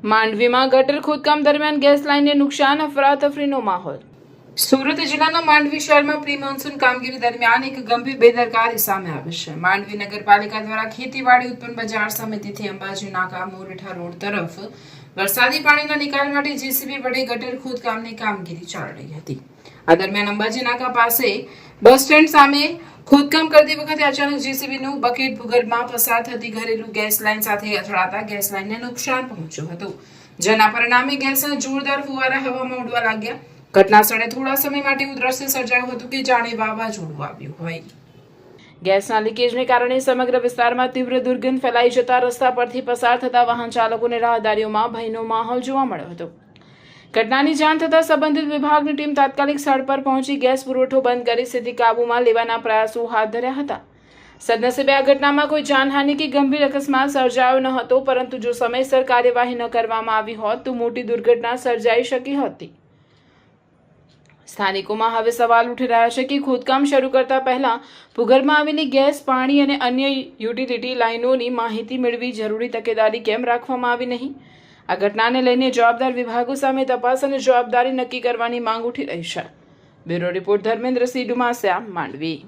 માંડવીમાં ગટર ખોદકામ દરમિયાન ગેસ લાઇનને નુકસાન, અફરાતફરીનો માહોલ. સુરત જિલ્લાના માંડવી શહેરમાં પ્રી મોન્સૂન કામગીરી દરમિયાન એક ગંભીર બેદરકારી સામે આવી છે. માંડવી નગરપાલિકા દ્વારા ખેતીવાડી ઉત્પન્ન બજાર સમિતિથી અંબાજી નાકા મોરેઠા રોડ તરફ વરસાદી પાણીના નિકાલ માટે જેસીબી વડે ગટર ખોદકામની કામગીરી ચાલી રહી હતી. આ દરમિયાન અંબાજી નાકા પાસે બસ સ્ટેન્ડ સામે ખોદકામ કરતી વખતે અચાનક જેસીબીનું બકેટ ભૂગર્ભમાં પસાર થતી ઘરેલું ગેસ લાઇન સાથે અથડાતા ગેસ લાઇનને નુકસાન પહોંચ્યું હતું, જેના પરિણામે ગેસના જોરદાર ફુવારા હવામાં ઉડવા લાગ્યા. ઘટના સ્થળે થોડા સમય માટે એવું દ્રશ્ય સર્જાયું હતું કે જાણે વાવાઝોડું આવ્યું હોય. ગેસના લીકેજને કારણે સમગ્ર વિસ્તારમાં તીવ્ર દુર્ગંધ ફેલાઈ જતા રસ્તા પરથી પસાર થતા વાહન ચાલકોને રાહદારીઓમાં ભયનો માહોલ જોવા મળ્યો હતો. ઘટનાની જાણ થતાં સંબંધિત વિભાગની ટીમ તાત્કાલિક સ્થળ પર પહોંચી ગેસ પુરવઠો બંધ કરી સ્થિતિ કાબૂમાં લેવાના પ્રયાસો હાથ ધર્યા હતા. સદનસીબે આ ઘટનામાં કોઈ જાનહાનિ કે ગંભીર અકસ્માત સર્જાયો ન હતો, પરંતુ જો સમયસર કાર્યવાહી ન કરવામાં આવી હોત તો મોટી દુર્ઘટના સર્જાઈ શકી હતી. સ્થાનિકોમાં હવે સવાલ ઉઠી રહ્યા છે કે ખોદકામ શરૂ કરતા પહેલા ભૂગર્ભમાં આવેલી ગેસ, પાણી અને અન્ય યુટિલિટી લાઇનોની માહિતી મેળવી જરૂરી તકેદારી કેમ રાખવામાં આવી નહીં. આ ઘટનાને લઈને જવાબદાર વિભાગો સામે તપાસ અને જવાબદારી નક્કી કરવાની માંગ ઉઠી રહી છે. Bureau report Dharmendrasinh Dumasia, Mandvi.